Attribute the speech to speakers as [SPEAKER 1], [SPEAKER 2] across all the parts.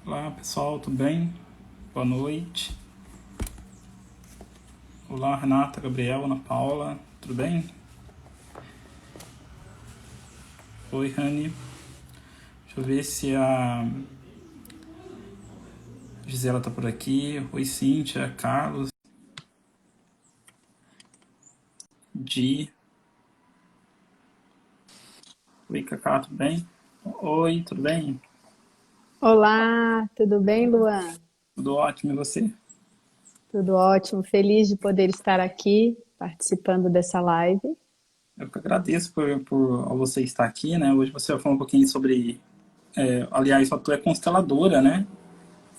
[SPEAKER 1] Olá pessoal, tudo bem? Boa noite. Olá Renata, Gabriel, Ana Paula, tudo bem? Oi Rani, deixa eu ver se a Gisela tá por aqui. Oi Cíntia, Carlos, Di. Oi Cacá, tudo bem? Oi, tudo bem?
[SPEAKER 2] Olá, tudo bem, Luan?
[SPEAKER 1] Tudo ótimo, e você?
[SPEAKER 2] Tudo ótimo, feliz de poder estar aqui participando dessa live.
[SPEAKER 1] Eu que agradeço por você estar aqui, né? Hoje você vai falar um pouquinho sobre. Aliás, tu é consteladora, né?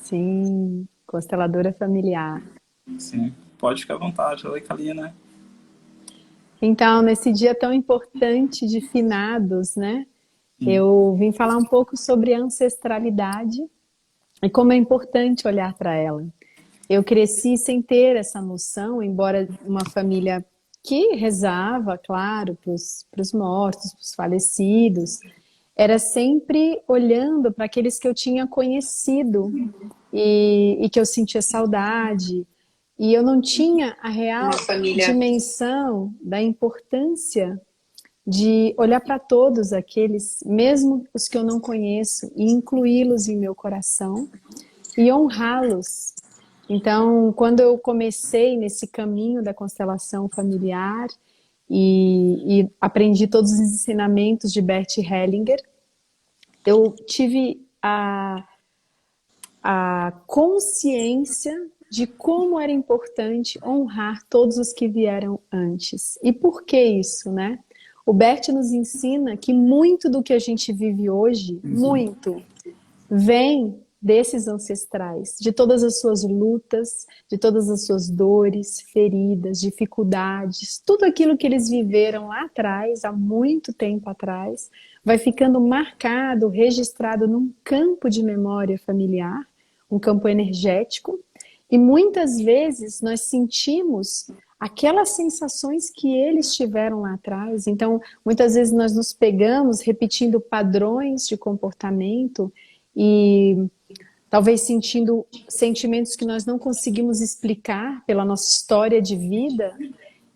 [SPEAKER 2] Sim, consteladora familiar.
[SPEAKER 1] Sim, pode ficar à vontade. Oi Kalina.
[SPEAKER 2] Então, nesse dia tão importante de finados, né?
[SPEAKER 1] Sim,
[SPEAKER 2] Eu vim falar um pouco sobre ancestralidade e como é importante olhar para ela. Eu cresci sem ter essa noção, embora uma família que rezava, claro, para os mortos, para os falecidos, era sempre olhando para aqueles que eu tinha conhecido e que eu sentia saudade. E eu não tinha a
[SPEAKER 1] uma
[SPEAKER 2] real
[SPEAKER 1] família.
[SPEAKER 2] dimensão da importância de olhar para todos aqueles, mesmo os que eu não conheço, e incluí-los em meu coração e honrá-los. Então, quando eu comecei nesse caminho da constelação familiar e aprendi todos os ensinamentos de Bert Hellinger, eu tive a consciência de como era importante honrar todos os que vieram antes. E por que isso, né? O Bert nos ensina que muito do que a gente vive hoje,
[SPEAKER 1] Sim.
[SPEAKER 2] muito, vem desses ancestrais, de todas as suas lutas, de todas as suas dores, feridas, dificuldades, tudo aquilo que eles viveram lá atrás, há muito tempo atrás, vai ficando marcado, registrado num campo de memória familiar, um campo energético, e muitas vezes nós sentimos aquelas sensações que eles tiveram lá atrás. Então, muitas vezes nós nos pegamos repetindo padrões de comportamento e talvez sentindo sentimentos que nós não conseguimos explicar pela nossa história de vida.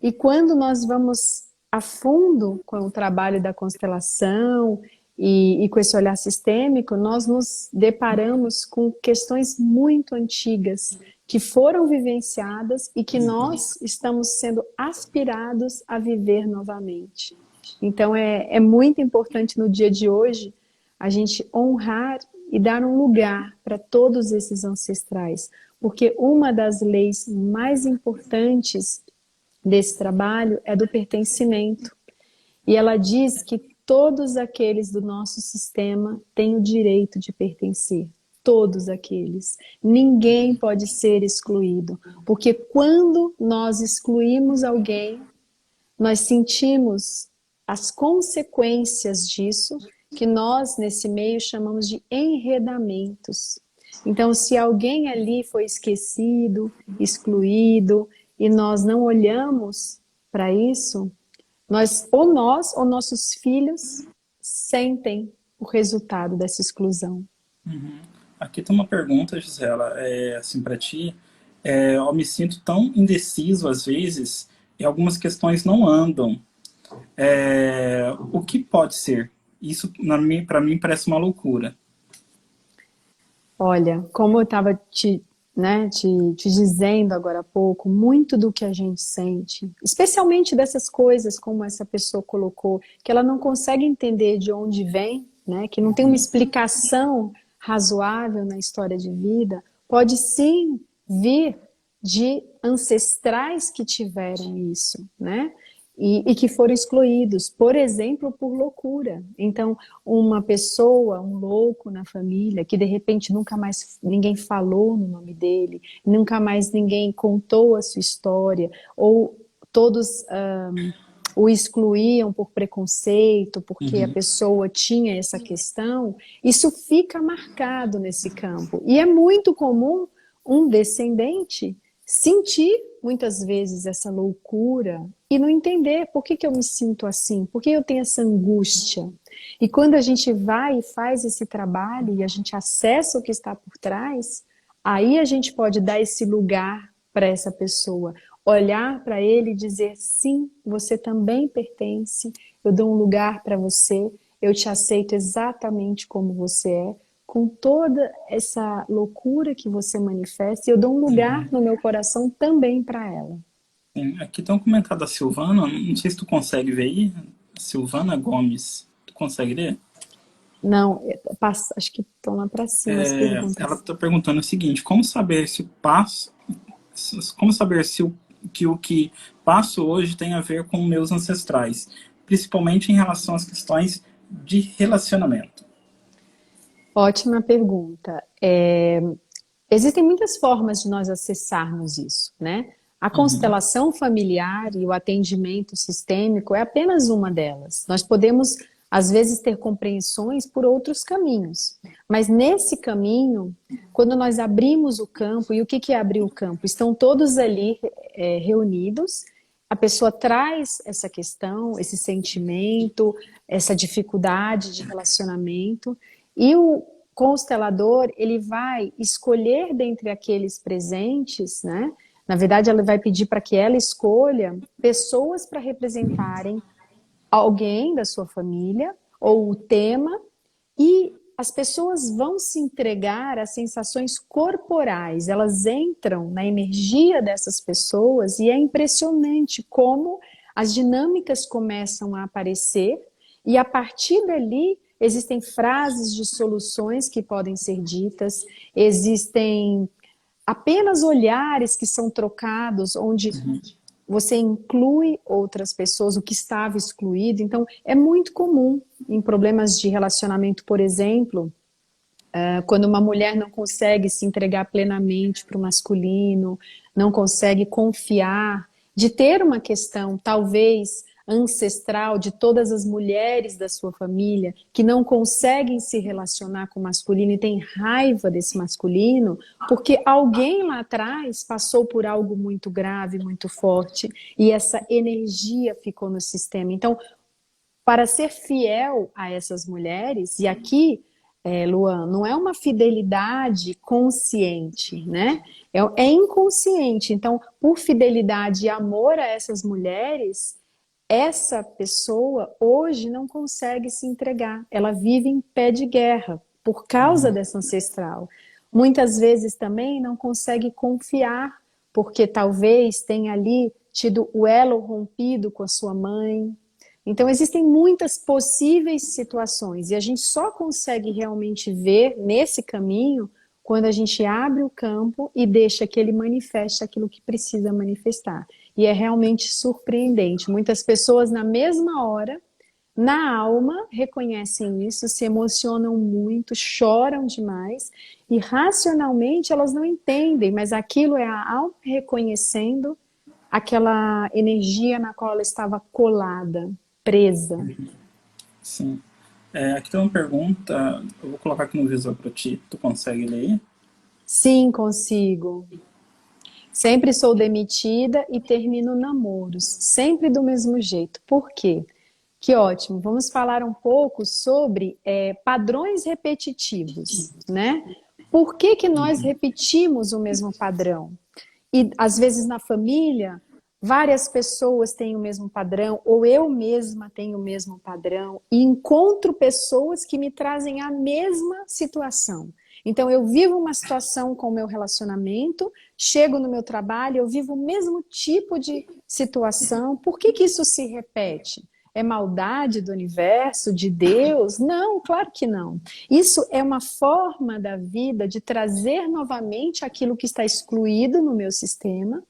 [SPEAKER 2] E quando nós vamos a fundo com o trabalho da constelação e com esse olhar sistêmico, nós nos deparamos com questões muito antigas que foram vivenciadas e que nós estamos sendo aspirados a viver novamente. Então é muito importante no dia de hoje a gente honrar e dar um lugar para todos esses ancestrais, porque uma das leis mais importantes desse trabalho é do pertencimento. E ela diz que todos aqueles do nosso sistema têm o direito de pertencer. Todos aqueles. Ninguém pode ser excluído. Porque quando nós excluímos alguém, nós sentimos as consequências disso, que nós, nesse meio, chamamos de enredamentos. Então, se alguém ali foi esquecido, excluído, e nós não olhamos para isso, nós ou nossos filhos sentem o resultado dessa exclusão.
[SPEAKER 1] Aqui tem uma pergunta, Gisela, assim, para ti. Eu me sinto tão indeciso às vezes e algumas questões não andam. O que pode ser? Isso, para mim, parece uma loucura.
[SPEAKER 2] Olha, como eu estava te dizendo agora há pouco, muito do que a gente sente, especialmente dessas coisas como essa pessoa colocou, que ela não consegue entender de onde vem, né, que não tem uma explicação razoável na história de vida, pode sim vir de ancestrais que tiveram isso, né? E que foram excluídos, por exemplo, por loucura. Então, uma pessoa, um louco na família, que de repente nunca mais ninguém falou no nome dele, nunca mais ninguém contou a sua história, ou todos o excluíam por preconceito, porque a
[SPEAKER 1] Uhum.
[SPEAKER 2] pessoa tinha essa questão, isso fica marcado nesse campo. E é muito comum um descendente sentir muitas vezes essa loucura e não entender por que eu me sinto assim, por que eu tenho essa angústia. E quando a gente vai e faz esse trabalho e a gente acessa o que está por trás, aí a gente pode dar esse lugar para essa pessoa, olhar para ele e dizer: sim, você também pertence, eu dou um lugar para você, eu te aceito exatamente como você é, com toda essa loucura que você manifesta, e eu dou um lugar
[SPEAKER 1] Uhum.
[SPEAKER 2] no meu coração também para ela.
[SPEAKER 1] Sim, aqui tem um comentário da Silvana, não sei se tu consegue ver aí. Silvana Gomes, tu consegue ler?
[SPEAKER 2] Não, acho que estão lá para cima as
[SPEAKER 1] Ela
[SPEAKER 2] perguntas.
[SPEAKER 1] está perguntando o seguinte: como saber se o que passo hoje tem a ver com meus ancestrais, principalmente em relação às questões de relacionamento?
[SPEAKER 2] Ótima pergunta. Existem muitas formas de nós acessarmos isso, né? A
[SPEAKER 1] Uhum,
[SPEAKER 2] constelação familiar e o atendimento sistêmico é apenas uma delas. Nós podemos, às vezes, ter compreensões por outros caminhos, mas nesse caminho, quando nós abrimos o campo, e o que é abrir o campo? Estão todos ali reunidos, a pessoa traz essa questão, esse sentimento, essa dificuldade de relacionamento, e o constelador, ele vai escolher dentre aqueles presentes, né? Na verdade, ela vai pedir para que ela escolha pessoas para representarem alguém da sua família ou o tema, e as pessoas vão se entregar às sensações corporais, elas entram na energia dessas pessoas e é impressionante como as dinâmicas começam a aparecer e a partir dali existem frases de soluções que podem ser ditas, existem apenas olhares que são trocados, onde você inclui outras pessoas, o que estava excluído. Então, é muito comum em problemas de relacionamento, por exemplo, quando uma mulher não consegue se entregar plenamente para o masculino, não consegue confiar, de ter uma questão, talvez ancestral, de todas as mulheres da sua família que não conseguem se relacionar com o masculino e têm raiva desse masculino, porque alguém lá atrás passou por algo muito grave, muito forte, e essa energia ficou no sistema. Então, para ser fiel a essas mulheres, e aqui, Luan, não é uma fidelidade consciente, né? É inconsciente. Então, por fidelidade e amor a essas mulheres, essa pessoa hoje não consegue se entregar. Ela vive em pé de guerra por causa
[SPEAKER 1] uhum,
[SPEAKER 2] dessa ancestral. Muitas vezes também não consegue confiar, porque talvez tenha ali tido o elo rompido com a sua mãe. Então, existem muitas possíveis situações e a gente só consegue realmente ver nesse caminho quando a gente abre o campo e deixa que ele manifeste aquilo que precisa manifestar. E é realmente surpreendente. Muitas pessoas, na mesma hora, na alma, reconhecem isso, se emocionam muito, choram demais e racionalmente elas não entendem, mas aquilo é a alma reconhecendo aquela energia na qual ela estava colada, presa.
[SPEAKER 1] sim. Aqui tem uma pergunta, eu vou colocar aqui no visor para ti, tu consegue ler?
[SPEAKER 2] Sim, consigo. Sempre sou demitida e termino namoros, sempre do mesmo jeito. Por quê? Que ótimo. Vamos falar um pouco sobre padrões repetitivos, né? Por que que nós repetimos o mesmo padrão? E às vezes na família, várias pessoas têm o mesmo padrão, ou eu mesma tenho o mesmo padrão, e encontro pessoas que me trazem a mesma situação. Então eu vivo uma situação com o meu relacionamento, chego no meu trabalho, eu vivo o mesmo tipo de situação. Por que que isso se repete? É maldade do universo, de Deus? Não, claro que não. Isso é uma forma da vida de trazer novamente aquilo que está excluído no meu sistema,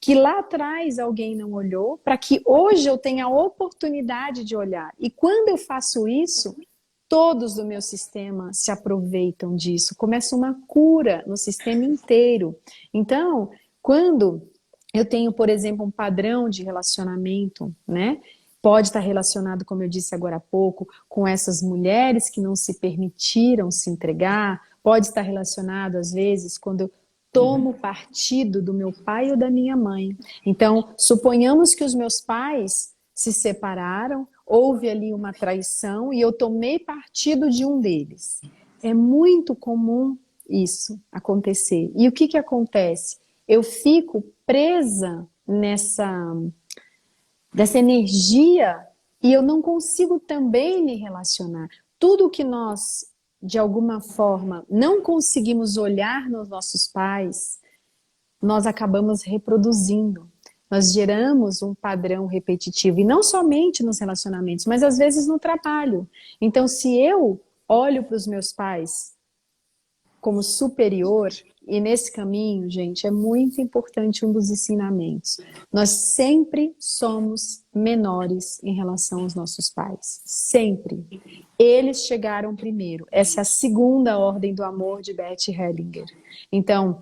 [SPEAKER 2] que lá atrás alguém não olhou, para que hoje eu tenha a oportunidade de olhar. E quando eu faço isso, todos do meu sistema se aproveitam disso. Começa uma cura no sistema inteiro. Então, quando eu tenho, por exemplo, um padrão de relacionamento, né? Pode estar relacionado, como eu disse agora há pouco, com essas mulheres que não se permitiram se entregar, pode estar relacionado, às vezes, quando eu tomo partido do meu pai ou da minha mãe. Então, suponhamos que os meus pais se separaram, houve ali uma traição e eu tomei partido de um deles. É muito comum isso acontecer. E o que que acontece? Eu fico presa dessa energia e eu não consigo também me relacionar. Tudo que nós, de alguma forma, não conseguimos olhar nos nossos pais, nós acabamos reproduzindo. Nós geramos um padrão repetitivo, e não somente nos relacionamentos, mas às vezes no trabalho. Então, se eu olho para os meus pais como superior, e nesse caminho, gente, é muito importante um dos ensinamentos. Nós sempre somos menores em relação aos nossos pais. Sempre. Eles chegaram primeiro. Essa é a segunda ordem do amor de Bert Hellinger. Então,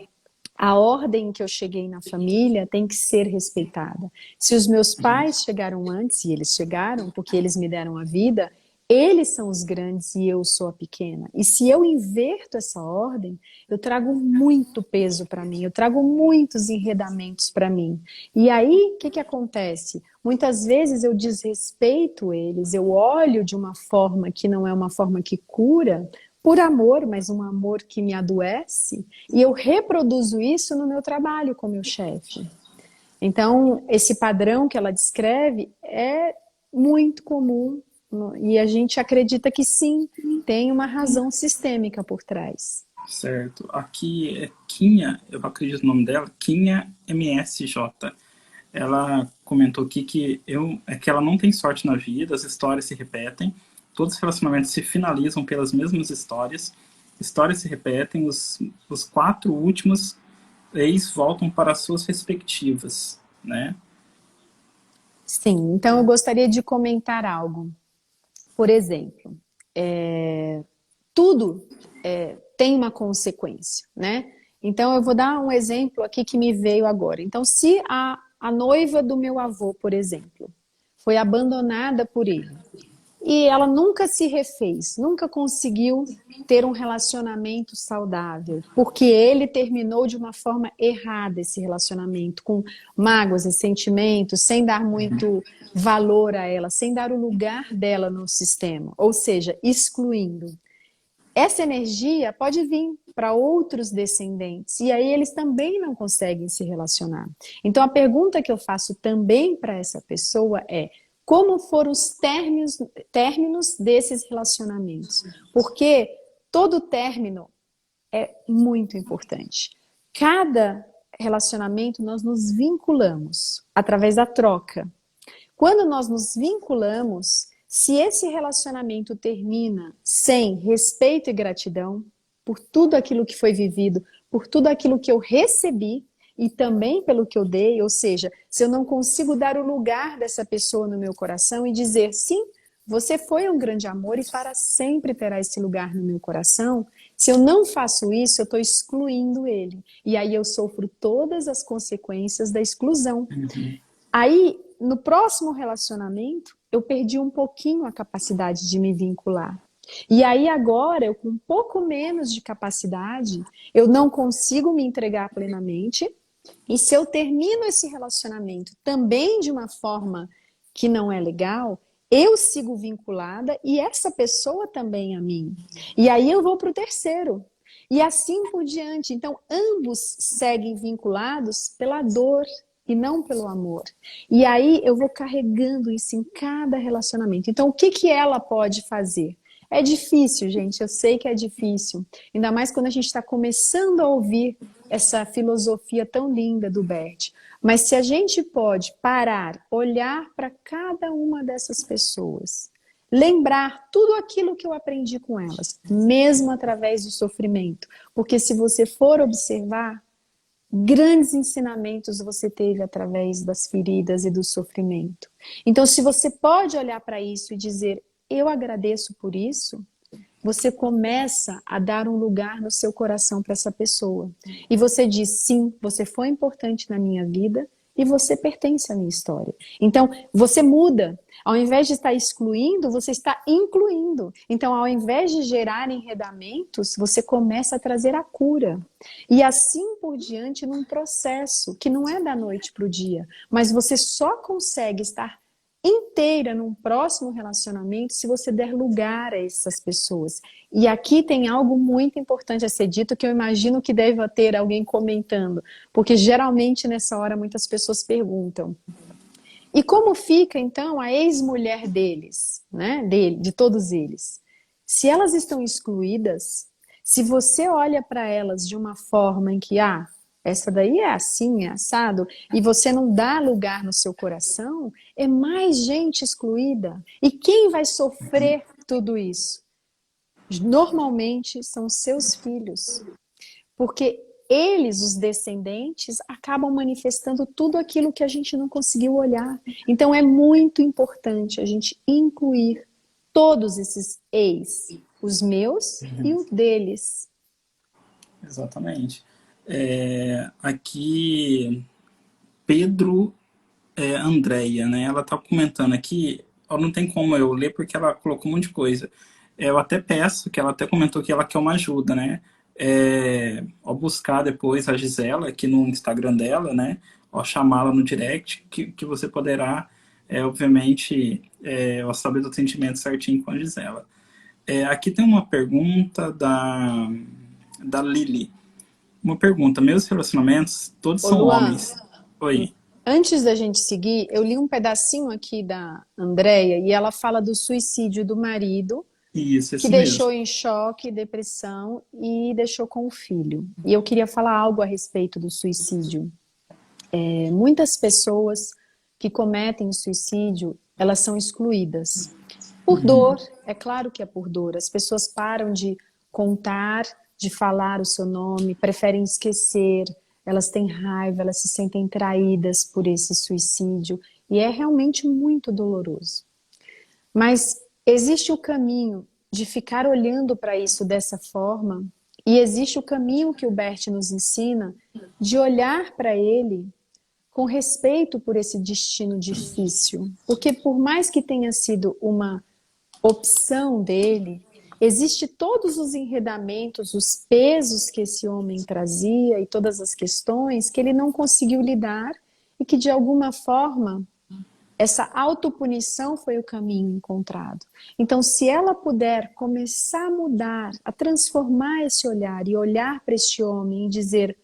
[SPEAKER 2] a ordem que eu cheguei na família tem que ser respeitada. Se os meus pais chegaram antes, e eles chegaram porque eles me deram a vida, eles são os grandes e eu sou a pequena. E se eu inverto essa ordem, eu trago muito peso para mim, eu trago muitos enredamentos para mim. E aí, o que que acontece? Muitas vezes eu desrespeito eles, eu olho de uma forma que não é uma forma que cura, por amor, mas um amor que me adoece, e eu reproduzo isso no meu trabalho com meu chefe. Então, esse padrão que ela descreve é muito comum e a gente acredita que sim, tem uma razão sistêmica por trás.
[SPEAKER 1] Certo. Aqui é Kinha, eu acredito no nome dela, Kinha MSJ. Ela comentou aqui que ela não tem sorte na vida, as histórias se repetem, todos os relacionamentos se finalizam pelas mesmas histórias se repetem, os 4 últimos ex voltam para as suas respectivas, né?
[SPEAKER 2] Sim, então eu gostaria de comentar algo. Por exemplo, tudo tem uma consequência, né? Então eu vou dar um exemplo aqui que me veio agora. Então, se a noiva do meu avô, por exemplo, foi abandonada por ele, e ela nunca se refez, nunca conseguiu ter um relacionamento saudável, porque ele terminou de uma forma errada esse relacionamento, com mágoas e sentimentos, sem dar muito valor a ela, sem dar o lugar dela no sistema, ou seja, excluindo. Essa energia pode vir para outros descendentes, e aí eles também não conseguem se relacionar. Então a pergunta que eu faço também para essa pessoa é: como foram os términos desses relacionamentos? Porque todo término é muito importante. Cada relacionamento nós nos vinculamos através da troca. Quando nós nos vinculamos, se esse relacionamento termina sem respeito e gratidão por tudo aquilo que foi vivido, por tudo aquilo que eu recebi, e também pelo que eu dei, ou seja, se eu não consigo dar o lugar dessa pessoa no meu coração e dizer, sim, você foi um grande amor e para sempre terá esse lugar no meu coração, se eu não faço isso, eu estou excluindo ele. E aí eu sofro todas as consequências da exclusão. Aí, no próximo relacionamento, eu perdi um pouquinho a capacidade de me vincular. E aí agora, eu com um pouco menos de capacidade, eu não consigo me entregar plenamente. E se eu termino esse relacionamento também de uma forma que não é legal, eu sigo vinculada e essa pessoa também a mim. E aí eu vou para o terceiro. E assim por diante. Então, ambos seguem vinculados pela dor e não pelo amor. E aí eu vou carregando isso em cada relacionamento. Então, o que que ela pode fazer? É difícil, gente, eu sei que é difícil. Ainda mais quando a gente está começando a ouvir essa filosofia tão linda do Bert. Mas se a gente pode parar, olhar para cada uma dessas pessoas, lembrar tudo aquilo que eu aprendi com elas, mesmo através do sofrimento. Porque se você for observar, grandes ensinamentos você teve através das feridas e do sofrimento. Então, se você pode olhar para isso e dizer, eu agradeço por isso, você começa a dar um lugar no seu coração para essa pessoa. E você diz, sim, você foi importante na minha vida e você pertence à minha história. Então, você muda. Ao invés de estar excluindo, você está incluindo. Então, ao invés de gerar enredamentos, você começa a trazer a cura. E assim por diante, num processo que não é da noite para o dia, mas você só consegue estar inteira num próximo relacionamento se você der lugar a essas pessoas. E aqui tem algo muito importante a ser dito que eu imagino que deva ter alguém comentando, porque geralmente nessa hora muitas pessoas perguntam: e como fica então a ex-mulher deles, né? De todos eles? Se elas estão excluídas, se você olha para elas de uma forma em que, essa daí é assim, é assado, e você não dá lugar no seu coração, é mais gente excluída. E quem vai sofrer tudo isso? Normalmente são seus filhos. Porque eles, os descendentes, acabam manifestando tudo aquilo que a gente não conseguiu olhar. Então é muito importante a gente incluir todos esses ex, os meus e o deles.
[SPEAKER 1] Exatamente. Aqui, Pedro Andréia, né? Ela tá comentando aqui, não tem como eu ler porque ela colocou um monte de coisa. Eu até peço, que ela até comentou que ela quer uma ajuda, né? Ao buscar depois a Gisela aqui no Instagram dela, né? Ao chamá-la no direct, que você poderá, obviamente, saber do atendimento certinho com a Gisela. Aqui tem uma pergunta da Lili. Uma pergunta, meus relacionamentos, todos
[SPEAKER 2] Ô
[SPEAKER 1] são
[SPEAKER 2] Luan,
[SPEAKER 1] homens. Oi.
[SPEAKER 2] antes da gente seguir, eu li um pedacinho aqui da Andrea e ela fala do suicídio do marido,
[SPEAKER 1] Isso,
[SPEAKER 2] que
[SPEAKER 1] esse mesmo.
[SPEAKER 2] deixou em choque, depressão e deixou com o filho. E eu queria falar algo a respeito do suicídio. Muitas pessoas que cometem suicídio, elas são excluídas. Por dor, é claro que é por dor. As pessoas param de contar, de falar o seu nome, preferem esquecer, elas têm raiva, elas se sentem traídas por esse suicídio. E é realmente muito doloroso. Mas existe o caminho de ficar olhando para isso dessa forma, e existe o caminho que o Bert nos ensina de olhar para ele com respeito por esse destino difícil. Porque por mais que tenha sido uma opção dele, existe todos os enredamentos, os pesos que esse homem trazia e todas as questões que ele não conseguiu lidar e que de alguma forma essa autopunição foi o caminho encontrado. Então, se ela puder começar a mudar, a transformar esse olhar e olhar para este homem e dizer: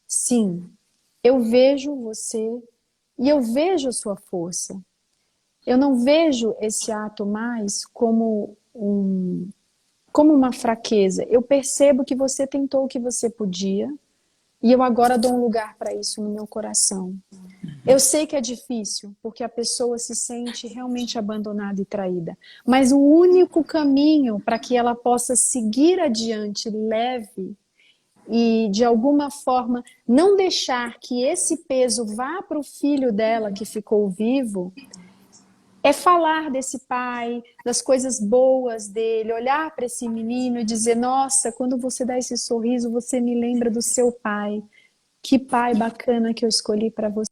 [SPEAKER 2] sim, eu vejo você e eu vejo a sua força. Eu não vejo esse ato mais como uma fraqueza. Eu percebo que você tentou o que você podia e eu agora dou um lugar para isso no meu coração. Eu sei que é difícil, porque a pessoa se sente realmente abandonada e traída. Mas o único caminho para que ela possa seguir adiante leve e, de alguma forma, não deixar que esse peso vá para o filho dela que ficou vivo, é falar desse pai, das coisas boas dele, olhar para esse menino e dizer: nossa, quando você dá esse sorriso, você me lembra do seu pai. Que pai bacana que eu escolhi para você.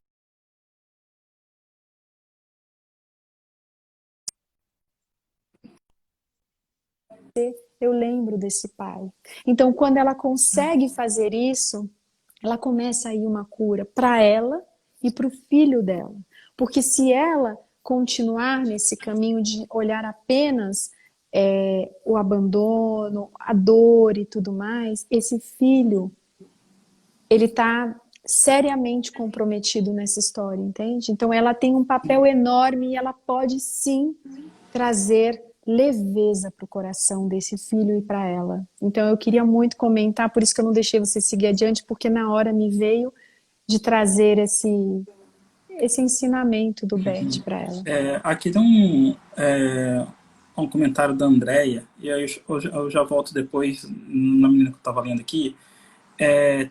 [SPEAKER 2] Eu lembro desse pai. Então, quando ela consegue fazer isso, ela começa aí uma cura para ela e para o filho dela. Porque se ela continuar nesse caminho de olhar apenas o abandono, a dor e tudo mais, esse filho, ele está seriamente comprometido nessa história, entende? Então ela tem um papel enorme e ela pode sim trazer leveza para o coração desse filho e para ela. Então eu queria muito comentar, por isso que eu não deixei você seguir adiante, porque na hora me veio de trazer esse ensinamento do Bert para ela.
[SPEAKER 1] Aqui tem um comentário da Andrea, e aí eu já volto depois na menina que eu estava lendo aqui.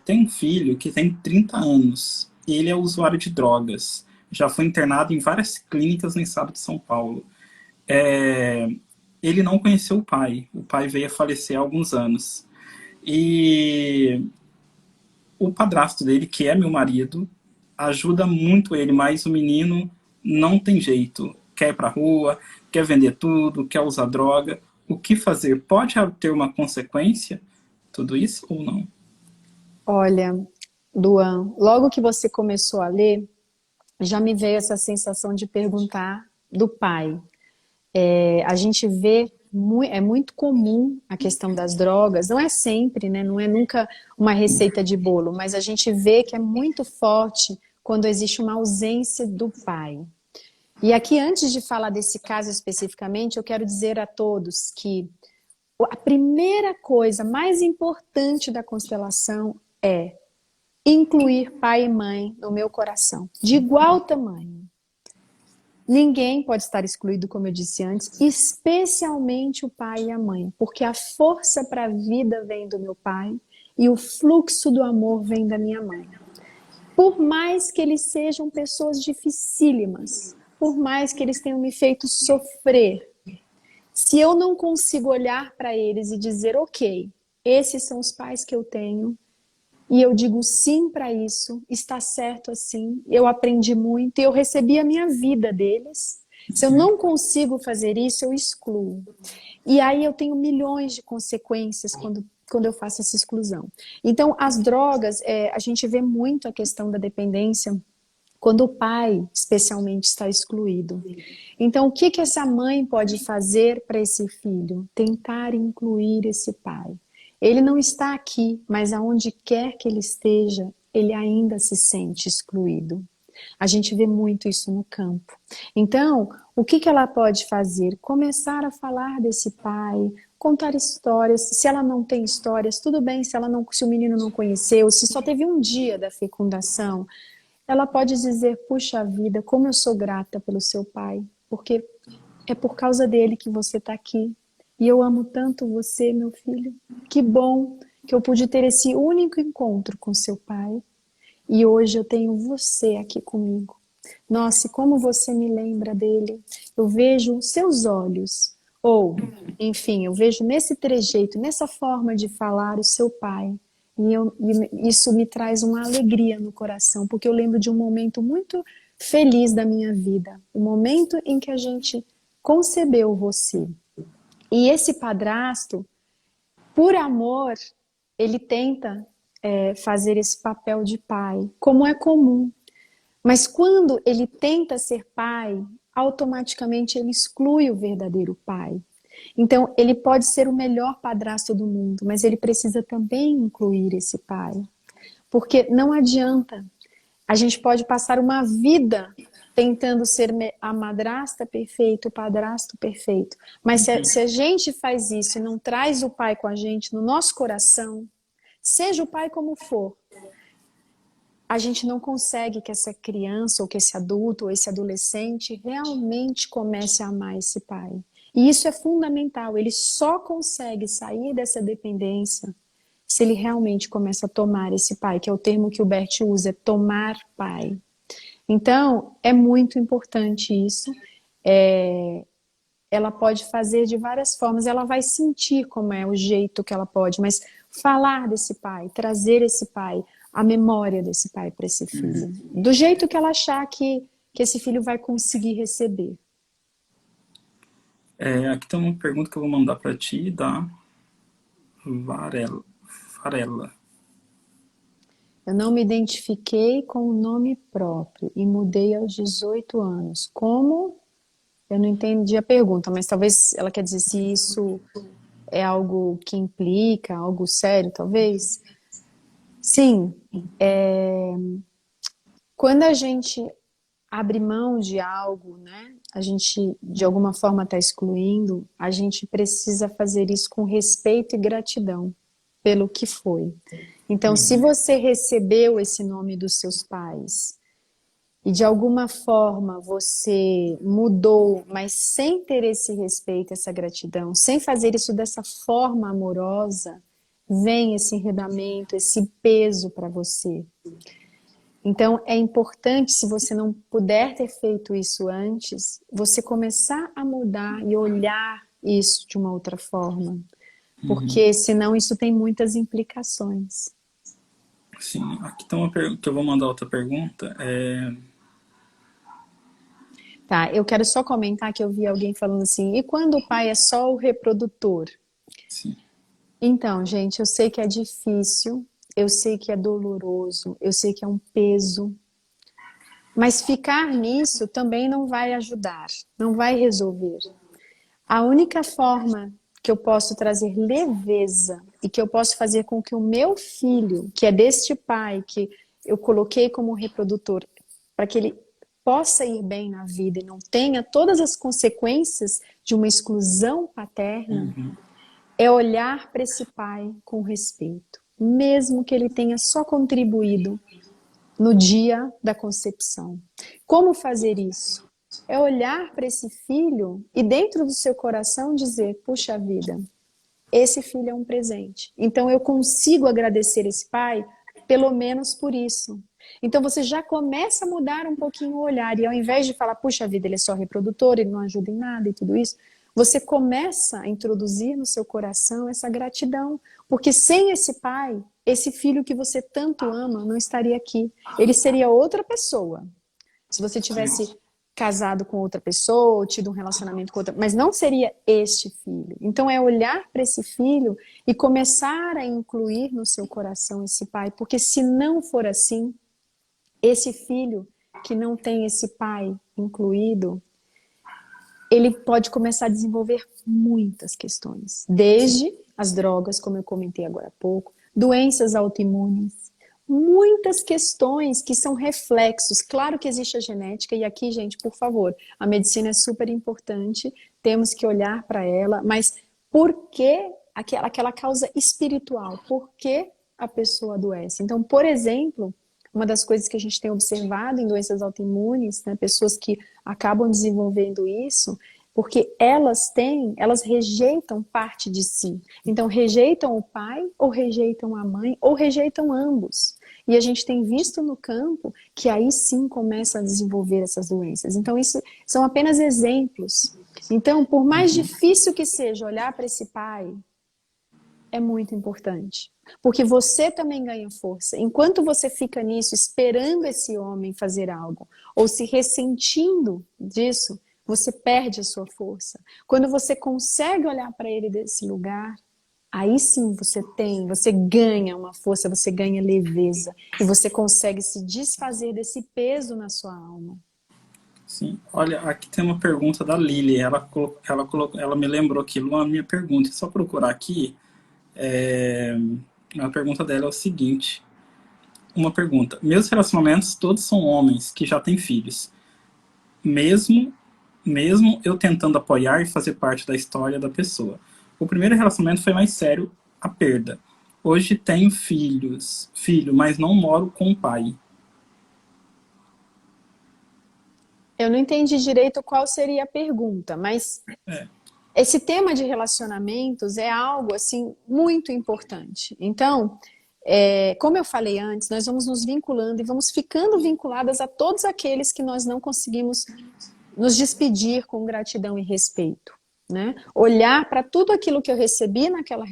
[SPEAKER 1] Tem um filho que tem 30 anos, e ele é usuário de drogas. Já foi internado em várias clínicas no estado de São Paulo. Ele não conheceu o pai veio a falecer há alguns anos. E o padrasto dele, que é meu marido, ajuda muito ele, mas o menino não tem jeito. Quer ir pra rua, quer vender tudo, quer usar droga. O que fazer? Pode ter uma consequência tudo isso ou não?
[SPEAKER 2] Olha, Luan, logo que você começou a ler, já me veio essa sensação de perguntar do pai. A gente vê, é muito comum a questão das drogas, não é sempre, né? Não é nunca uma receita de bolo, mas a gente vê que é muito forte quando existe uma ausência do pai. E aqui, antes de falar desse caso especificamente, eu quero dizer a todos que a primeira coisa mais importante da constelação é incluir pai e mãe no meu coração, de igual tamanho. Ninguém pode estar excluído, como eu disse antes, especialmente o pai e a mãe, porque a força para a vida vem do meu pai e o fluxo do amor vem da minha mãe. Por mais que eles sejam pessoas dificílimas, por mais que eles tenham me feito sofrer, se eu não consigo olhar para eles e dizer, ok, esses são os pais que eu tenho, e eu digo sim para isso, está certo assim, eu aprendi muito e eu recebi a minha vida deles. Se eu não consigo fazer isso, eu excluo. E aí eu tenho milhões de consequências quando eu faço essa exclusão. Então, as drogas, a gente vê muito a questão da dependência quando o pai, especialmente, está excluído. Então, o que essa mãe pode fazer para esse filho? Tentar incluir esse pai. Ele não está aqui, mas aonde quer que ele esteja, ele ainda se sente excluído. A gente vê muito isso no campo. Então, o que ela pode fazer? Começar a falar desse pai, contar histórias. Se ela não tem histórias, tudo bem. Se o menino não conheceu, se só teve um dia da fecundação, ela pode dizer, puxa vida, como eu sou grata pelo seu pai, porque é por causa dele que você está aqui. E eu amo tanto você, meu filho. Que bom que eu pude ter esse único encontro com seu pai. E hoje eu tenho você aqui comigo. Nossa, e como você me lembra dele. Eu vejo os seus olhos. Ou, enfim, eu vejo nesse trejeito, nessa forma de falar o seu pai. E isso me traz uma alegria no coração, porque eu lembro de um momento muito feliz da minha vida. O momento em que a gente concebeu você. E esse padrasto, por amor, ele tenta fazer esse papel de pai, como é comum. Mas quando ele tenta ser pai, automaticamente ele exclui o verdadeiro pai. Então, ele pode ser o melhor padrasto do mundo, mas ele precisa também incluir esse pai. Porque não adianta. A gente pode passar uma vida tentando ser a madrasta perfeita, o padrasto perfeito. Mas se a gente faz isso e não traz o pai com a gente no nosso coração, seja o pai como for, a gente não consegue que essa criança, ou que esse adulto, ou esse adolescente realmente comece a amar esse pai. E isso é fundamental. Ele só consegue sair dessa dependência se ele realmente começa a tomar esse pai, que é o termo que o Bert usa, é tomar pai. Então, é muito importante isso. Ela pode fazer de várias formas, ela vai sentir como é o jeito que ela pode, mas falar desse pai, trazer esse pai, a memória desse pai para esse filho, do jeito que ela achar que esse filho vai conseguir receber.
[SPEAKER 1] Aqui tem uma pergunta que eu vou mandar para ti, da Varela.
[SPEAKER 2] Eu não me identifiquei com o nome próprio e mudei aos 18 anos. Como? Eu não entendi a pergunta, mas talvez ela quer dizer se isso é algo que implica, algo sério, talvez. Sim, quando a gente abre mão de algo, né? A gente de alguma forma está excluindo, a gente precisa fazer isso com respeito e gratidão pelo que foi. Então, se você recebeu esse nome dos seus pais e de alguma forma você mudou, mas sem ter esse respeito, essa gratidão, sem fazer isso dessa forma amorosa, vem esse enredamento, esse peso para você. Então, é importante, se você não puder ter feito isso antes, você começar a mudar e olhar isso de uma outra forma. Porque senão isso tem muitas implicações.
[SPEAKER 1] Sim, aqui tem uma pergunta que eu vou mandar outra pergunta.
[SPEAKER 2] Tá, eu quero só comentar que eu vi alguém falando assim, e quando o pai é só o reprodutor?
[SPEAKER 1] Sim.
[SPEAKER 2] Então, gente, eu sei que é difícil, eu sei que é doloroso, eu sei que é um peso, Mas ficar nisso também não vai ajudar, não vai resolver. A única forma que eu posso trazer leveza e que eu posso fazer com que o meu filho, que é deste pai que eu coloquei como reprodutor, para que ele possa ir bem na vida e não tenha todas as consequências de uma exclusão paterna, é olhar para esse pai com respeito, mesmo que ele tenha só contribuído no dia da concepção. Como fazer isso? É olhar para esse filho e dentro do seu coração dizer, puxa vida, esse filho é um presente. Então eu consigo agradecer esse pai pelo menos por isso. Então você já começa a mudar um pouquinho o olhar e ao invés de falar, puxa vida, ele é só reprodutor, ele não ajuda em nada e tudo isso, você começa a introduzir no seu coração essa gratidão, porque sem esse pai, esse filho que você tanto ama não estaria aqui. Ele seria outra pessoa. Se você tivesse casado com outra pessoa, ou tido um relacionamento com outra, mas não seria este filho. Então é olhar para esse filho e começar a incluir no seu coração esse pai, porque se não for assim, esse filho que não tem esse pai incluído, ele pode começar a desenvolver muitas questões, desde as drogas, como eu comentei agora há pouco, doenças autoimunes, muitas questões que são reflexos. Claro que existe a genética, e aqui, gente, por favor, a medicina é super importante, temos que olhar para ela, mas por que aquela causa espiritual? Por que a pessoa adoece? Então, por exemplo, uma das coisas que a gente tem observado em doenças autoimunes, né, pessoas que acabam desenvolvendo isso, porque elas rejeitam parte de si. Então, rejeitam o pai, ou rejeitam a mãe, ou rejeitam ambos. E a gente tem visto no campo que aí sim começa a desenvolver essas doenças. Então, isso são apenas exemplos. Então, por mais difícil que seja olhar para esse pai, é muito importante. Porque você também ganha força. Enquanto você fica nisso, esperando esse homem fazer algo, ou se ressentindo disso, você perde a sua força. Quando você consegue olhar para ele desse lugar, aí sim você ganha uma força, você ganha leveza. E você consegue se desfazer desse peso na sua alma.
[SPEAKER 1] Sim. Olha, aqui tem uma pergunta da Lili. Ela me lembrou aquilo na minha pergunta. É só procurar aqui. A pergunta dela é o seguinte. Uma pergunta. Meus relacionamentos todos são homens que já têm filhos. Mesmo eu tentando apoiar e fazer parte da história da pessoa. O primeiro relacionamento foi mais sério, a perda. Hoje tenho filho, mas não moro com o pai.
[SPEAKER 2] Eu não entendi direito qual seria a pergunta, mas esse tema de relacionamentos é algo assim muito importante. Então, como eu falei antes, nós vamos nos vinculando e vamos ficando vinculadas a todos aqueles que nós não conseguimos nos despedir com gratidão e respeito. Né? Olhar para tudo aquilo que eu recebi naquela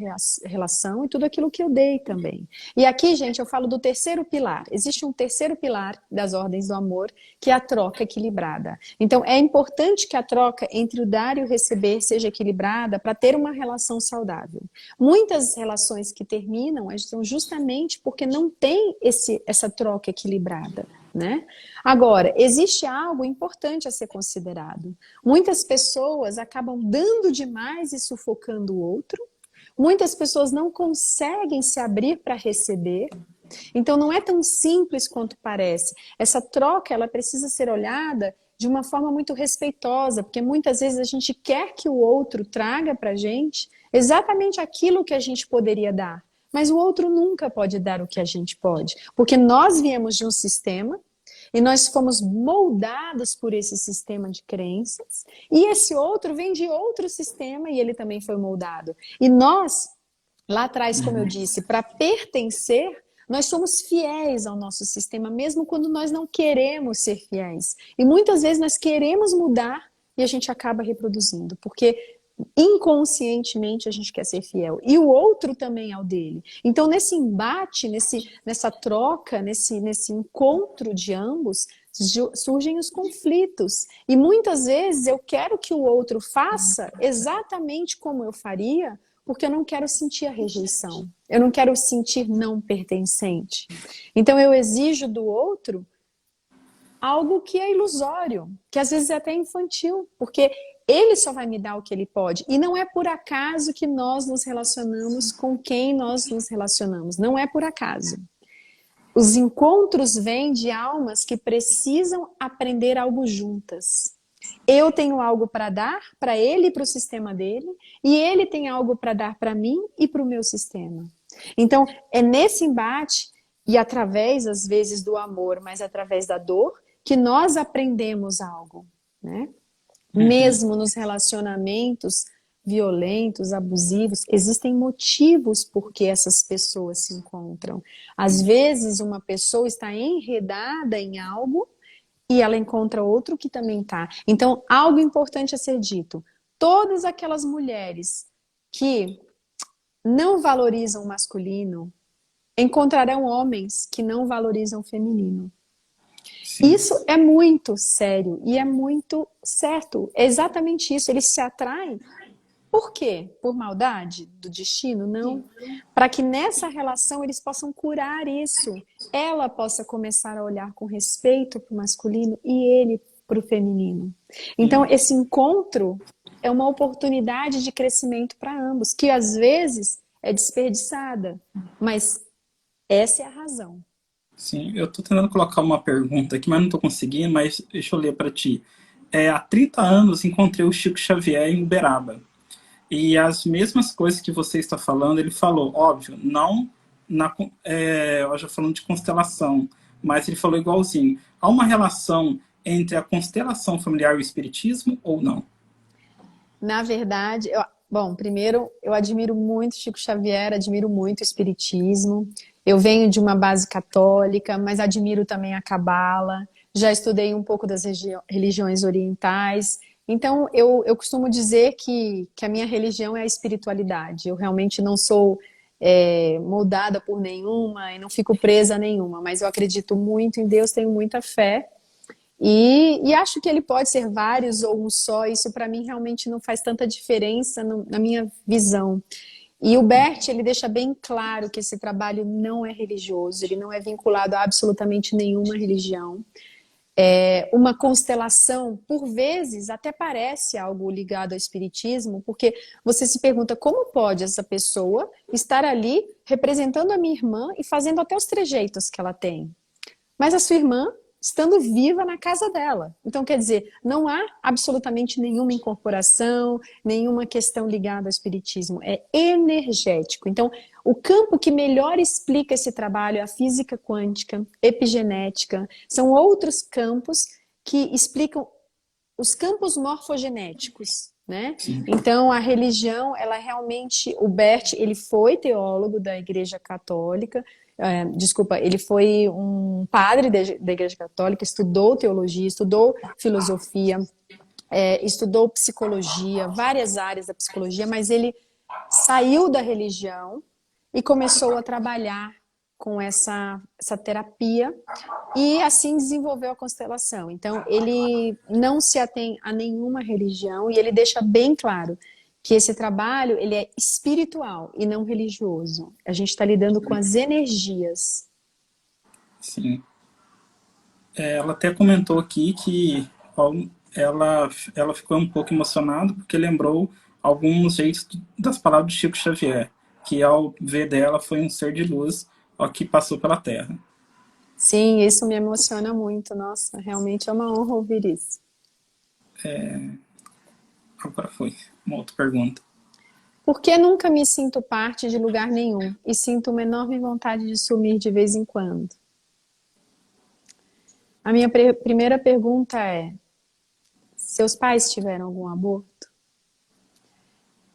[SPEAKER 2] relação e tudo aquilo que eu dei também. E aqui, gente, eu falo do terceiro pilar. Existe um terceiro pilar das ordens do amor, que é a troca equilibrada. Então, é importante que a troca entre o dar e o receber seja equilibrada para ter uma relação saudável. Muitas relações que terminam são justamente porque não tem essa troca equilibrada. Né? Agora, existe algo importante a ser considerado. Muitas pessoas acabam dando demais e sufocando o outro. Muitas pessoas não conseguem se abrir para receber. Então, não é tão simples quanto parece. Essa troca, ela precisa ser olhada de uma forma muito respeitosa, porque muitas vezes a gente quer que o outro traga para a gente exatamente aquilo que a gente poderia dar. Mas o outro nunca pode dar o que a gente pode, porque nós viemos de um sistema e nós fomos moldados por esse sistema de crenças, e esse outro vem de outro sistema e ele também foi moldado. E nós, lá atrás, como eu disse, para pertencer, nós somos fiéis ao nosso sistema, mesmo quando nós não queremos ser fiéis. E muitas vezes nós queremos mudar e a gente acaba reproduzindo, porque inconscientemente a gente quer ser fiel. E o outro também é o dele. Então, nesse embate, nessa troca, nesse encontro de ambos, surgem os conflitos. E muitas vezes eu quero que o outro faça exatamente como eu faria, porque eu não quero sentir a rejeição. Eu não quero sentir não pertencente. Então, eu exijo do outro algo que é ilusório, que às vezes é até infantil, porque ele só vai me dar o que ele pode. E não é por acaso que nós nos relacionamos com quem nós nos relacionamos. Não é por acaso. Os encontros vêm de almas que precisam aprender algo juntas. Eu tenho algo para dar para ele e para o sistema dele, e ele tem algo para dar para mim e para o meu sistema. Então, é nesse embate, e através, às vezes, do amor, mas através da dor, que nós aprendemos algo, né?
[SPEAKER 1] Uhum.
[SPEAKER 2] Mesmo nos relacionamentos violentos, abusivos, existem motivos por que essas pessoas se encontram. Às vezes, uma pessoa está enredada em algo e ela encontra outro que também está. Então, algo importante a ser dito. Todas aquelas mulheres que não valorizam o masculino encontrarão homens que não valorizam o feminino.
[SPEAKER 1] Sim.
[SPEAKER 2] Isso é muito sério e é muito certo. É exatamente isso. Eles se atraem. Por quê? Por maldade do destino? Não. Para que nessa relação eles possam curar isso. Ela possa começar a olhar com respeito para o masculino e ele para o feminino. Então,
[SPEAKER 1] Sim.
[SPEAKER 2] esse encontro é uma oportunidade de crescimento para ambos, que às vezes é desperdiçada, mas essa é a razão.
[SPEAKER 1] Sim, eu estou tentando colocar uma pergunta aqui, mas não estou conseguindo, mas deixa eu ler para ti. Há 30 anos encontrei o Chico Xavier em Uberaba. E as mesmas coisas que você está falando, ele falou, óbvio, não eu já falando de constelação, mas ele falou igualzinho. Há uma relação entre a constelação familiar e o espiritismo ou não?
[SPEAKER 2] Na verdade, bom, primeiro, eu admiro muito Chico Xavier, admiro muito o Espiritismo. Eu venho de uma base católica, mas admiro também a Cabala. Já estudei um pouco das religiões orientais. Então, eu costumo dizer que a minha religião é a espiritualidade. Eu realmente não sou moldada por nenhuma e não fico presa a nenhuma, mas eu acredito muito em Deus, tenho muita fé. E acho que ele pode ser vários ou um só, isso para mim realmente não faz tanta diferença na minha visão. E o Bert, ele deixa bem claro que esse trabalho não é religioso, ele não é vinculado a absolutamente nenhuma religião. Uma constelação, por vezes, até parece algo ligado ao espiritismo, porque você se pergunta como pode essa pessoa estar ali representando a minha irmã e fazendo até os trejeitos que ela tem, mas a sua irmã estando viva na casa dela. Então, quer dizer, não há absolutamente nenhuma incorporação, nenhuma questão ligada ao espiritismo. É energético. Então, o campo que melhor explica esse trabalho é a física quântica, epigenética. São outros campos que explicam os campos morfogenéticos, né?
[SPEAKER 1] Sim.
[SPEAKER 2] Então, a religião, ela realmente, o Bert, ele foi teólogo da Igreja Católica, desculpa, ele foi um padre da Igreja Católica, estudou teologia, estudou filosofia, estudou psicologia, várias áreas da psicologia, mas ele saiu da religião e começou a trabalhar com essa terapia e assim desenvolveu a constelação. Então, ele não se atém a nenhuma religião e ele deixa bem claro que esse trabalho ele é espiritual e não religioso. A gente está lidando com as energias.
[SPEAKER 1] Sim. Ela até comentou aqui que ela ficou um pouco emocionada porque lembrou alguns jeitos das palavras de Chico Xavier, que ao ver dela foi um ser de luz ó, que passou pela Terra.
[SPEAKER 2] Sim, isso me emociona muito. Nossa, realmente é uma honra ouvir isso.
[SPEAKER 1] Agora foi uma outra pergunta.
[SPEAKER 2] Por que nunca me sinto parte de lugar nenhum e sinto uma enorme vontade de sumir de vez em quando? A minha primeira pergunta é: seus pais tiveram algum aborto?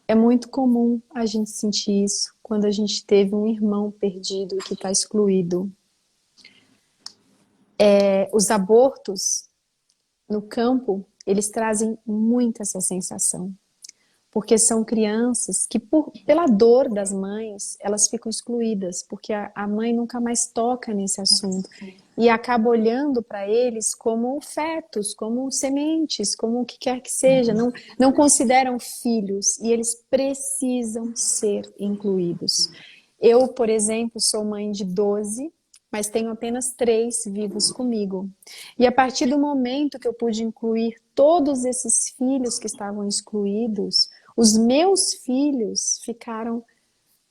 [SPEAKER 2] É muito comum a gente sentir isso quando a gente teve um irmão perdido que está excluído. Os abortos no campo, eles trazem muito essa sensação. Porque são crianças que, pela dor das mães, elas ficam excluídas, porque a mãe nunca mais toca nesse assunto e acaba olhando para eles como fetos, como sementes, como o que quer que seja, não consideram filhos e eles precisam ser incluídos. Eu, por exemplo, sou mãe de 12 mas tenho apenas 3 vivos comigo. E a partir do momento que eu pude incluir todos esses filhos que estavam excluídos, os meus filhos ficaram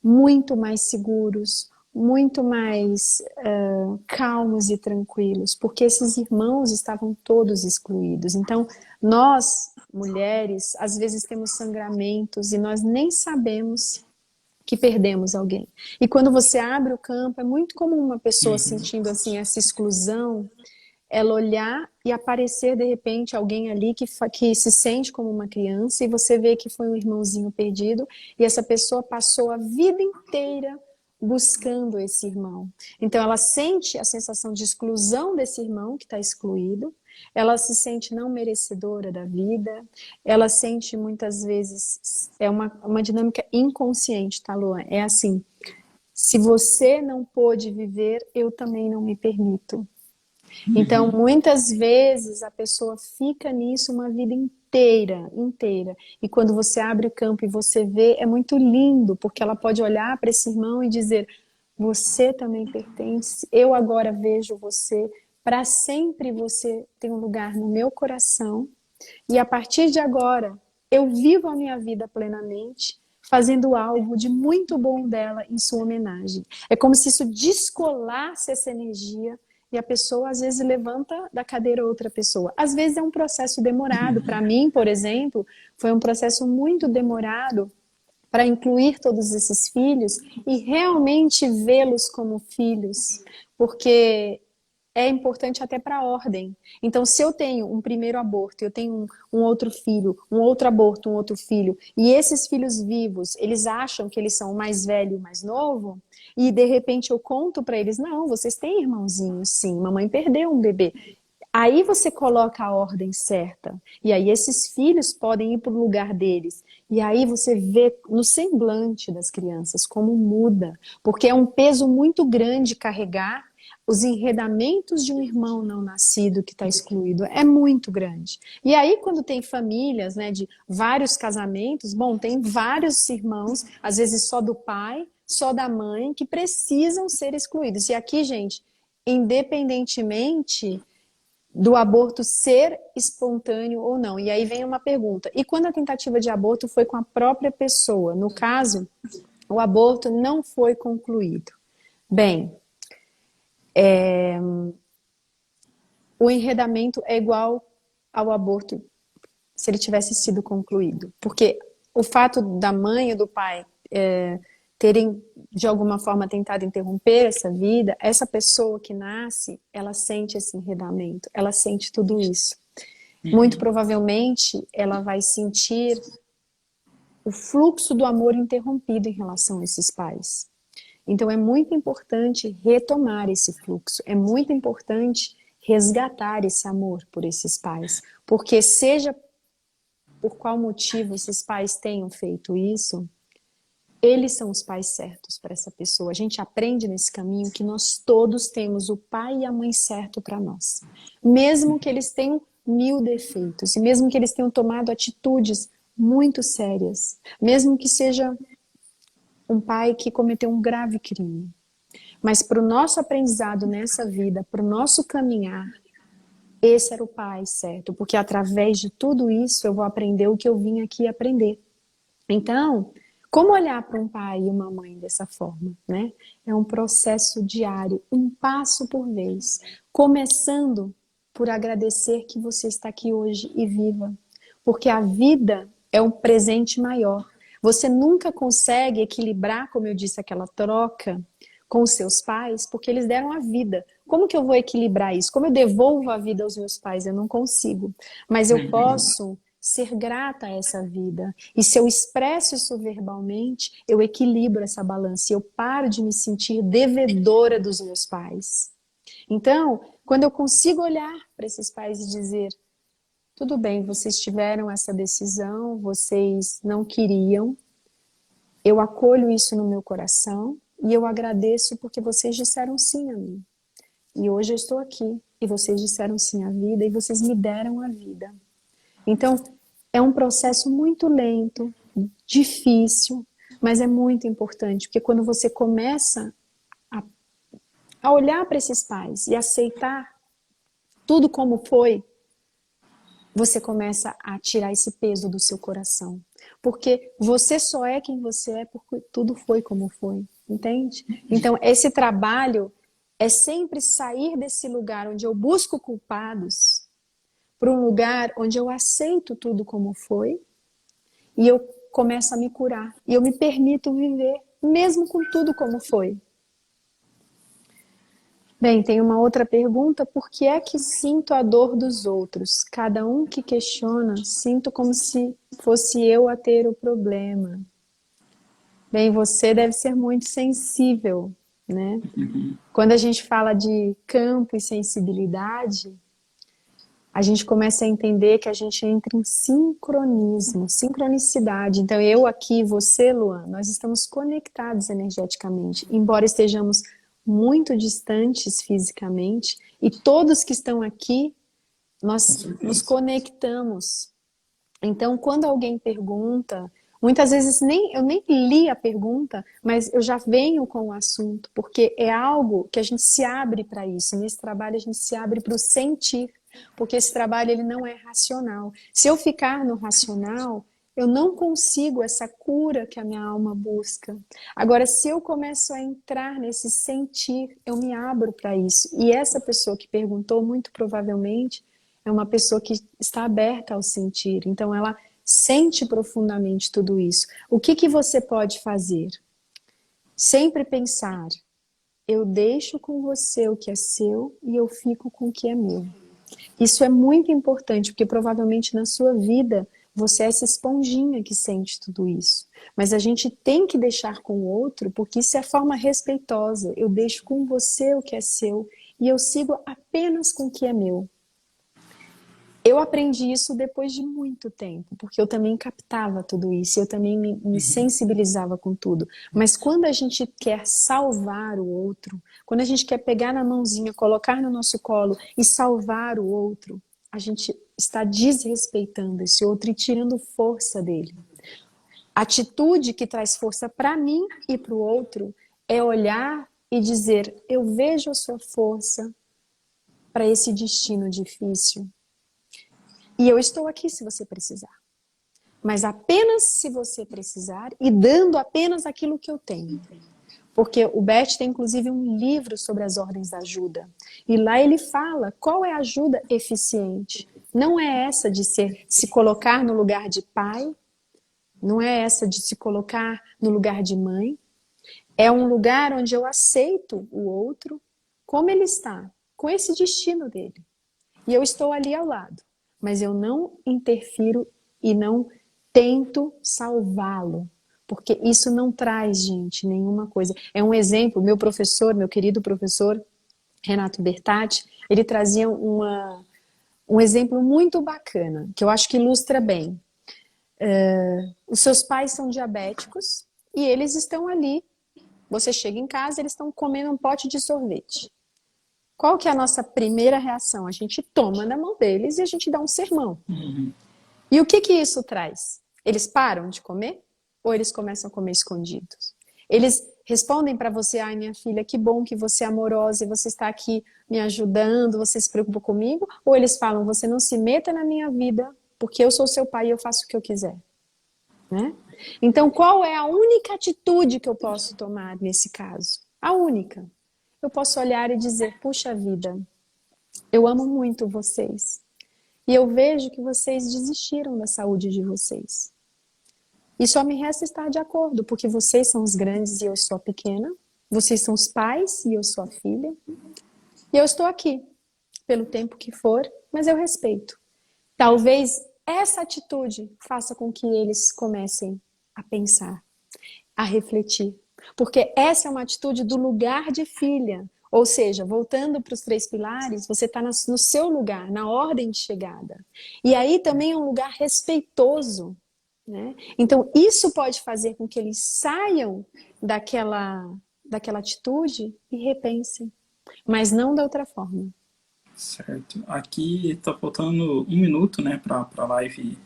[SPEAKER 2] muito mais seguros, muito mais calmos e tranquilos, porque esses irmãos estavam todos excluídos. Então, nós, mulheres, às vezes temos sangramentos e nós nem sabemos que perdemos alguém. E quando você abre o campo, é muito comum uma pessoa sentindo assim essa exclusão, ela olhar e aparecer de repente alguém ali que se sente como uma criança e você vê que foi um irmãozinho perdido e essa pessoa passou a vida inteira buscando esse irmão. Então ela sente a sensação de exclusão desse irmão que está excluído, ela se sente não merecedora da vida, ela sente muitas vezes, é uma dinâmica inconsciente, tá, Luan? É assim, se você não pôde viver, eu também não me permito. Então, muitas vezes a pessoa fica nisso uma vida inteira, inteira. E quando você abre o campo e você vê, é muito lindo, porque ela pode olhar para esse irmão e dizer: você também pertence, eu agora vejo você, para sempre você tem um lugar no meu coração, e a partir de agora eu vivo a minha vida plenamente, fazendo algo de muito bom dela em sua homenagem. É como se isso descolasse essa energia e a pessoa às vezes levanta da cadeira outra pessoa. Às vezes é um processo demorado. Para mim, por exemplo, foi um processo muito demorado para incluir todos esses filhos e realmente vê-los como filhos, porque é importante até para a ordem. Então, se eu tenho um primeiro aborto, eu tenho um outro filho, um outro aborto, um outro filho, e esses filhos vivos, eles acham que eles são o mais velho e o mais novo, e de repente eu conto para eles, não, vocês têm irmãozinhos, sim, mamãe perdeu um bebê. Aí você coloca a ordem certa. E aí esses filhos podem ir para o lugar deles. E aí você vê no semblante das crianças como muda. Porque é um peso muito grande carregar os enredamentos de um irmão não nascido que está excluído. É muito grande. E aí quando tem famílias, né, de vários casamentos, bom, tem vários irmãos, às vezes só do pai, só da mãe, que precisam ser excluídos. E aqui, gente, independentemente do aborto ser espontâneo ou não. E aí vem uma pergunta: e quando a tentativa de aborto foi com a própria pessoa? No caso, o aborto não foi concluído. Bem, o enredamento é igual ao aborto se ele tivesse sido concluído. Porque o fato da mãe e do pai terem, de alguma forma, tentado interromper essa vida, essa pessoa que nasce, ela sente esse enredamento, ela sente tudo isso. Muito provavelmente, ela vai sentir o fluxo do amor interrompido em relação a esses pais. Então, é muito importante retomar esse fluxo, é muito importante resgatar esse amor por esses pais, porque seja por qual motivo esses pais tenham feito isso, eles são os pais certos para essa pessoa. A gente aprende nesse caminho que nós todos temos o pai e a mãe certo para nós. Mesmo que eles tenham 1000 defeitos, e mesmo que eles tenham tomado atitudes muito sérias, mesmo que seja um pai que cometeu um grave crime. Mas para o nosso aprendizado nessa vida, para o nosso caminhar, esse era o pai certo, porque através de tudo isso eu vou aprender o que eu vim aqui aprender. Então, como olhar para um pai e uma mãe dessa forma, né? É um processo diário, um passo por vez. Começando por agradecer que você está aqui hoje e viva. Porque a vida é um presente maior. Você nunca consegue equilibrar, como eu disse, aquela troca com os seus pais, porque eles deram a vida. Como que eu vou equilibrar isso? Como eu devolvo a vida aos meus pais? Eu não consigo. Mas eu posso ser grata a essa vida. E se eu expresso isso verbalmente, eu equilibro essa balança e eu paro de me sentir devedora dos meus pais. Então, quando eu consigo olhar para esses pais e dizer: tudo bem, vocês tiveram essa decisão, vocês não queriam, eu acolho isso no meu coração e eu agradeço porque vocês disseram sim a mim. E hoje eu estou aqui e vocês disseram sim à vida e vocês me deram a vida. Então, é um processo muito lento, difícil, mas é muito importante, porque quando você começa a olhar para esses pais e aceitar tudo como foi, você começa a tirar esse peso do seu coração. Porque você só é quem você é porque tudo foi como foi, entende? Então, esse trabalho é sempre sair desse lugar onde eu busco culpados para um lugar onde eu aceito tudo como foi e eu começo a me curar. E eu me permito viver, mesmo com tudo como foi. Bem, tem uma outra pergunta. Por que é que sinto a dor dos outros? Cada um que questiona, sinto como se fosse eu a ter o problema. Bem, você deve ser muito sensível, né? Quando a gente fala de campo e sensibilidade, a gente começa a entender que a gente entra em sincronismo, sincronicidade. Então, eu aqui, você, Luan, nós estamos conectados energeticamente, embora estejamos muito distantes fisicamente, e todos que estão aqui,
[SPEAKER 1] Com
[SPEAKER 2] nós nos
[SPEAKER 1] certeza.
[SPEAKER 2] conectamos. Então, quando alguém pergunta, muitas vezes eu nem li a pergunta, mas eu já venho com o assunto, porque é algo que a gente se abre para isso. Nesse trabalho a gente se abre para o sentir, porque esse trabalho ele não é racional. Se eu ficar no racional, eu não consigo essa cura que a minha alma busca. Agora, se eu começo a entrar nesse sentir, eu me abro para isso. E essa pessoa que perguntou, muito provavelmente, é uma pessoa que está aberta ao sentir. Então, ela sente profundamente tudo isso. O que que você pode fazer? Sempre pensar, eu deixo com você o que é seu e eu fico com o que é meu. Isso é muito importante, porque provavelmente na sua vida você é essa esponjinha que sente tudo isso. Mas a gente tem que deixar com o outro, porque isso é a forma respeitosa. Eu deixo com você o que é seu e eu sigo apenas com o que é meu. Eu aprendi isso depois de muito tempo, porque eu também captava tudo isso, eu também me sensibilizava com tudo. Mas quando a gente quer salvar o outro, quando a gente quer pegar na mãozinha, colocar no nosso colo e salvar o outro, a gente está desrespeitando esse outro e tirando força dele. A atitude que traz força para mim e para o outro é olhar e dizer: eu vejo a sua força para esse destino difícil. E eu estou aqui se você precisar. Mas apenas se você precisar e dando apenas aquilo que eu tenho. Porque o Bert tem inclusive um livro sobre as ordens da ajuda. E lá ele fala qual é a ajuda eficiente. Não é essa de se colocar no lugar de pai, não é essa de se colocar no lugar de mãe. É um lugar onde eu aceito o outro como ele está, com esse destino dele. E eu estou ali ao lado. Mas eu não interfiro e não tento salvá-lo. Porque isso não traz, gente, nenhuma coisa. É um exemplo, meu professor, meu querido professor, Renato Bertatti, ele trazia um exemplo muito bacana, que eu acho que ilustra bem. Os seus pais são diabéticos e eles estão ali. Você chega em casa, eles estão comendo um pote de sorvete. Qual que é a nossa primeira reação? A gente toma na mão deles e a gente dá um sermão. E o que que isso traz? Eles param de comer ou eles começam a comer escondidos? Eles respondem para você: ai, minha filha, que bom que você é amorosa e você está aqui me ajudando, você se preocupa comigo? Ou eles falam: você não se meta na minha vida porque eu sou seu pai e eu faço o que eu quiser? Né? Então, qual é a única atitude que eu posso tomar nesse caso? A única. Eu posso olhar e dizer: puxa vida, eu amo muito vocês. E eu vejo que vocês desistiram da saúde de vocês. E só me resta estar de acordo, porque vocês são os grandes e eu sou a pequena. Vocês são os pais e eu sou a filha. E eu estou aqui, pelo tempo que for, mas eu respeito. Talvez essa atitude faça com que eles comecem a pensar, a refletir. Porque essa é uma atitude do lugar de filha. Ou seja, voltando para os 3 pilares, você está no seu lugar, na ordem de chegada. E aí também é um lugar respeitoso. Né? Então, isso pode fazer com que eles saiam daquela atitude e repensem. Mas não da outra forma.
[SPEAKER 1] Certo. Aqui está faltando 1 minuto, né, para a live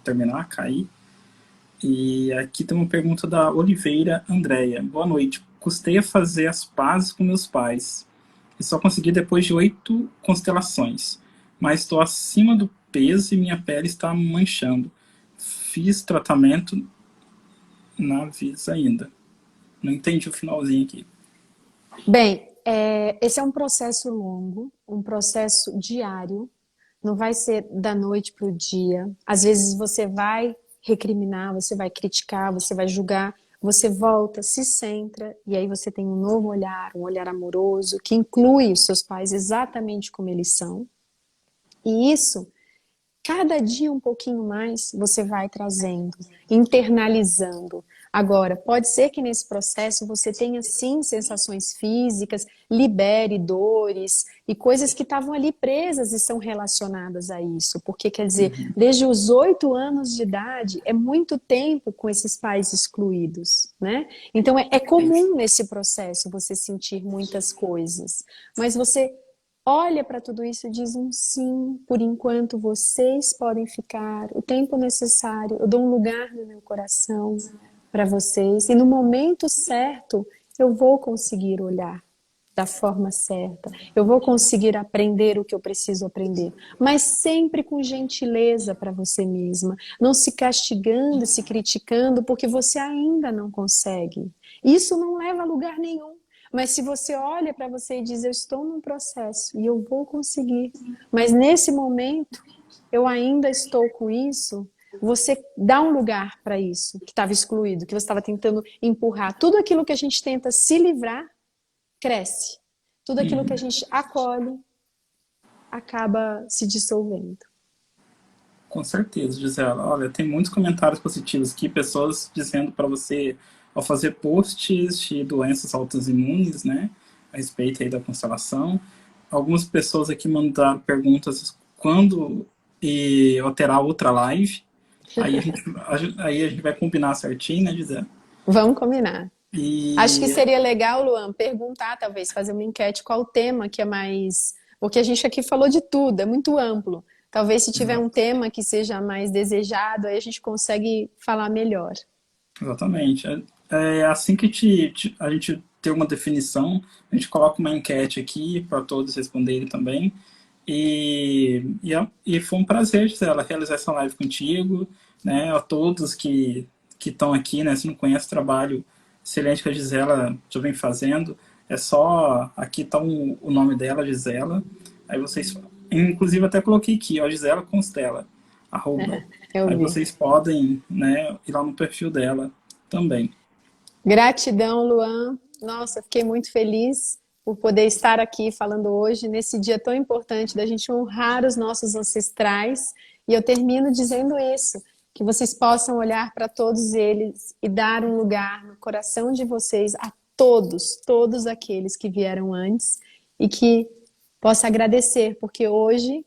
[SPEAKER 1] terminar, cair. E aqui tem uma pergunta da Oliveira Andréia. Boa noite. Custei a fazer as pazes com meus pais. e só consegui depois de 8 constelações. Mas estou acima do peso e minha pele está manchando. Fiz tratamento na Visa ainda. Não entendi o finalzinho aqui.
[SPEAKER 2] Bem, esse é um processo longo, um processo diário, não vai ser da noite para o dia. Às vezes você vai recriminar, você vai criticar, você vai julgar, você volta, se centra, e aí você tem um novo olhar, um olhar amoroso, que inclui os seus pais exatamente como eles são. E isso, cada dia um pouquinho mais, você vai trazendo, internalizando. Agora, pode ser que nesse processo você tenha sim sensações físicas, libere dores e coisas que estavam ali presas e são relacionadas a isso. Porque, quer dizer, desde os 8 anos de idade, é muito tempo com esses pais excluídos, né? Então, é comum nesse processo você sentir muitas coisas. Mas você olha para tudo isso e diz um sim, por enquanto vocês podem ficar, o tempo necessário, eu dou um lugar no meu coração para vocês, e no momento certo eu vou conseguir olhar da forma certa, eu vou conseguir aprender o que eu preciso aprender, mas sempre com gentileza para você mesma, não se castigando, se criticando, porque você ainda não consegue. Isso não leva a lugar nenhum. Mas se você olha para você e diz, eu estou num processo e eu vou conseguir, mas nesse momento eu ainda estou com isso, você dá um lugar para isso que estava excluído, que você estava tentando empurrar. Tudo aquilo que a gente tenta se livrar, cresce. Tudo aquilo que a gente acolhe, acaba se dissolvendo.
[SPEAKER 1] Com certeza, Gisela. Olha, tem muitos comentários positivos aqui, pessoas dizendo para você, ao fazer posts de doenças autoimunes, né, a respeito aí da constelação. Algumas pessoas aqui mandaram perguntas quando eu terá outra live. Aí a gente vai combinar certinho, né, Gisela?
[SPEAKER 2] Vamos combinar. Acho que
[SPEAKER 1] E
[SPEAKER 2] seria legal, Luan, perguntar, talvez, fazer uma enquete qual o tema que é mais. Porque a gente aqui falou de tudo, é muito amplo. Talvez se tiver um tema que seja mais desejado, aí a gente consegue falar melhor.
[SPEAKER 1] exatamente. É assim que a gente ter uma definição, a gente coloca uma enquete aqui para todos responderem também. E foi um prazer, Gisela, realizar essa live contigo, né? A todos que estão aqui, né? Se não conhece o trabalho excelente que a Gisela já vem fazendo, é só aqui está o nome dela, Gisela. Aí vocês, inclusive até coloquei aqui, ó, Gisela Constela, arroba.
[SPEAKER 2] Eu
[SPEAKER 1] Aí
[SPEAKER 2] vi.
[SPEAKER 1] vocês podem, né, ir lá no perfil dela também.
[SPEAKER 2] Gratidão, Luan. Nossa, fiquei muito feliz por poder estar aqui falando hoje, nesse dia tão importante da gente honrar os nossos ancestrais. E eu termino dizendo isso, que vocês possam olhar para todos eles e dar um lugar no coração de vocês a todos, todos aqueles que vieram antes e que possa agradecer, porque hoje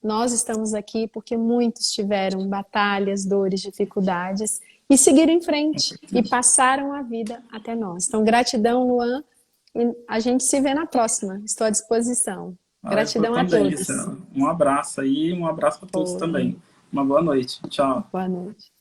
[SPEAKER 2] nós estamos aqui porque muitos tiveram batalhas, dores, dificuldades e seguiram em
[SPEAKER 1] Com
[SPEAKER 2] frente e
[SPEAKER 1] certeza.
[SPEAKER 2] passaram a vida até nós. Então, gratidão, Luan, e a gente se vê na próxima. Estou à disposição.
[SPEAKER 1] Ah, eu
[SPEAKER 2] Gratidão a
[SPEAKER 1] também,
[SPEAKER 2] todos.
[SPEAKER 1] Gisela. Um abraço aí, um abraço para todos
[SPEAKER 2] Oi,
[SPEAKER 1] também. Uma boa noite. Tchau.
[SPEAKER 2] boa noite.